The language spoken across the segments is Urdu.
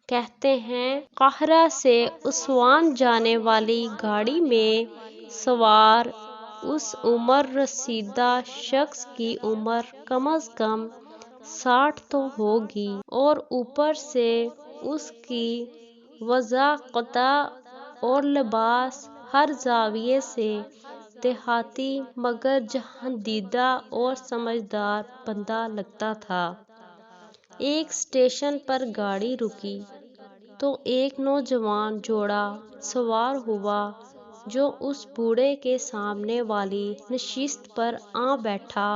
کہتے ہیں قاہرہ سے اسوان جانے والی گاڑی میں سوار اس عمر رسیدہ شخص کی عمر کم از کم 60 تو ہوگی، اور اوپر سے اس کی وضاحت اور لباس ہر زاویے سے دیہاتی مگر جہاں دیدہ اور سمجھدار بندہ لگتا تھا۔ ایک اسٹیشن پر گاڑی رکی تو ایک نوجوان جوڑا سوار ہوا جو اس بوڑھے کے سامنے والی نشست پر آ بیٹھا۔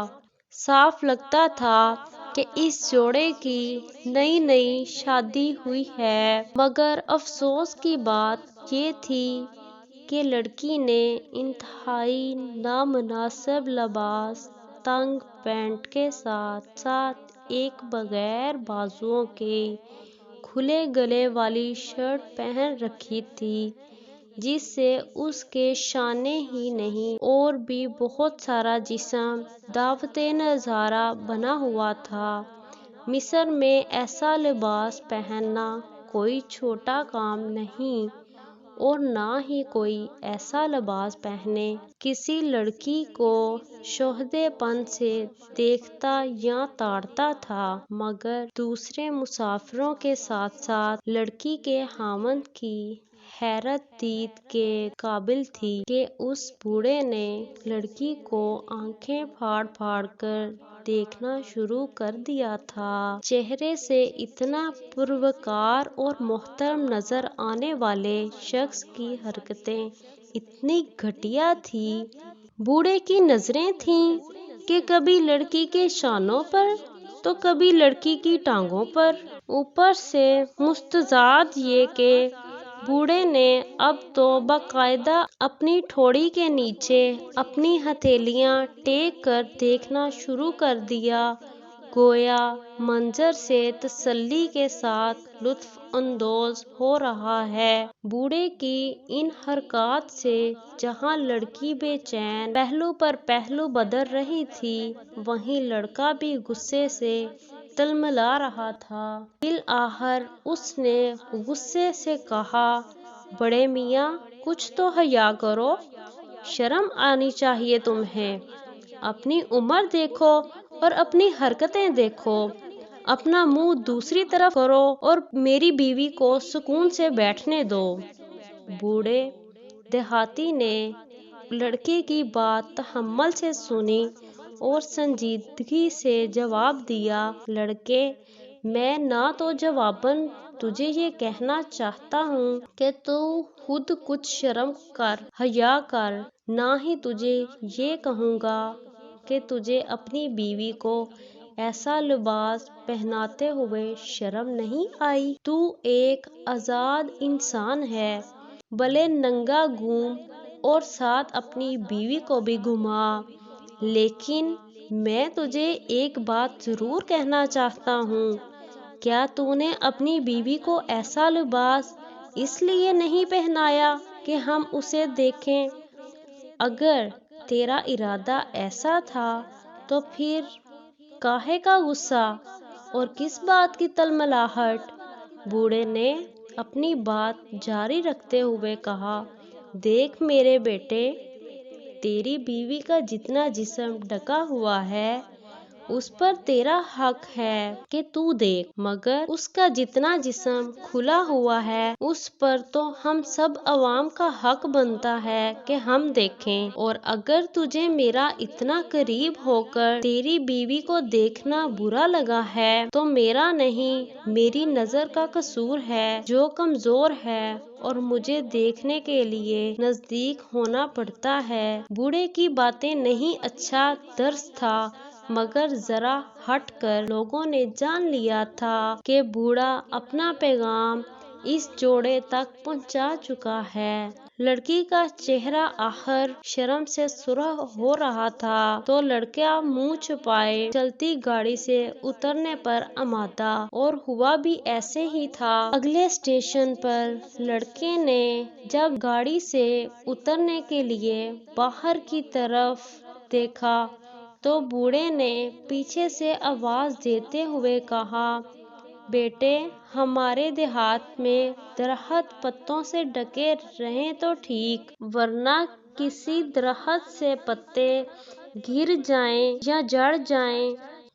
صاف لگتا تھا کہ اس جوڑے کی نئی نئی شادی ہوئی ہے، مگر افسوس کی بات یہ تھی کہ لڑکی نے انتہائی نامناسب لباس، تنگ پینٹ کے ساتھ ساتھ ایک بغیر بازوؤں کے کھلے گلے والی شرٹ پہن رکھی تھی جس سے اس کے شانے ہی نہیں اور بھی بہت سارا جسم دعوت نظارہ بنا ہوا تھا۔ مصر میں ایسا لباس پہننا کوئی چھوٹا کام نہیں، اور نہ ہی کوئی ایسا لباس پہنے کسی لڑکی کو شوہدے پن سے دیکھتا یا تاڑتا تھا، مگر دوسرے مسافروں کے ساتھ ساتھ لڑکی کے خاوند کی حیرت دید کے قابل تھی کہ اس بوڑھے نے لڑکی کو آنکھیں پھاڑ پھاڑ کر دیکھنا شروع کر دیا تھا۔ چہرے سے اتنا پروقار اور محترم نظر آنے والے شخص کی حرکتیں اتنی گھٹیا تھیں، بوڑھے کی نظریں تھیں کہ کبھی لڑکی کے شانوں پر تو کبھی لڑکی کی ٹانگوں پر۔ اوپر سے مستزاد یہ کہ بوڑھے نے اب تو باقاعدہ اپنی ٹھوڑی کے نیچے اپنی ہتھیلیاں ٹیک کر دیکھنا شروع کر دیا، گویا منظر سے تسلی کے ساتھ لطف اندوز ہو رہا ہے۔ بوڑھے کی ان حرکات سے جہاں لڑکی بے چین پہلو پر پہلو بدل رہی تھی، وہیں لڑکا بھی غصے سے تلملا رہا تھا۔ بالآخر اس نے غصے سے کہا، بڑے میاں کچھ تو حیا کرو، شرم آنی چاہیے تمہیں، اپنی عمر دیکھو اور اپنی حرکتیں دیکھو، اپنا منہ دوسری طرف کرو اور میری بیوی کو سکون سے بیٹھنے دو۔ بوڑھے دیہاتی نے لڑکے کی بات تحمل سے سنی اور سنجیدگی سے جواب دیا، لڑکے، میں نہ تو جواباً تجھے یہ کہنا چاہتا ہوں کہ تو خود کچھ شرم کر، حیا کر، نہ ہی تجھے یہ کہوں گا کہ تجھے اپنی بیوی کو ایسا لباس پہناتے ہوئے شرم نہیں آئی۔ تو ایک آزاد انسان ہے، بھلے ننگا گھوم اور ساتھ اپنی بیوی کو بھی گھما، لیکن میں تجھے ایک بات ضرور کہنا چاہتا ہوں، کیا تو نے اپنی بیوی کو ایسا لباس اس لیے نہیں پہنایا کہ ہم اسے دیکھیں؟ اگر تیرا ارادہ ایسا تھا تو پھر کاہے کا غصہ اور کس بات کی تلملاہٹ؟ بوڑھے نے اپنی بات جاری رکھتے ہوئے کہا، دیکھ میرے بیٹے، تیری بیوی کا جتنا جسم ڈھکا ہوا ہے اس پر تیرا حق ہے کہ تو دیکھ، مگر اس کا جتنا جسم کھلا ہوا ہے اس پر تو ہم سب عوام کا حق بنتا ہے کہ ہم دیکھیں، اور اگر تجھے میرا اتنا قریب ہو کر تیری بیوی کو دیکھنا برا لگا ہے تو میرا نہیں، میری نظر کا قصور ہے جو کمزور ہے اور مجھے دیکھنے کے لیے نزدیک ہونا پڑتا ہے۔ بوڑھے کی باتیں نہیں اچھا درس تھا، مگر ذرا ہٹ کر لوگوں نے جان لیا تھا کہ بوڑھا اپنا پیغام اس جوڑے تک پہنچا چکا ہے۔ لڑکی کا چہرہ آخر شرم سے سرخ ہو رہا تھا تو لڑکا منہ چھپائے چلتی گاڑی سے اترنے پر آمادہ، اور ہوا بھی ایسے ہی تھا۔ اگلے اسٹیشن پر لڑکے نے جب گاڑی سے اترنے کے لیے باہر کی طرف دیکھا تو بوڑھے نے پیچھے سے آواز دیتے ہوئے کہا، بیٹے، ہمارے دیہات میں درخت پتوں سے ڈھکے رہیں تو ٹھیک، ورنہ کسی درخت سے پتے گر جائیں یا جڑ جائیں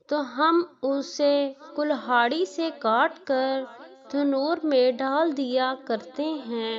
تو ہم اسے کلہاڑی سے کاٹ کر تنور میں ڈال دیا کرتے ہیں۔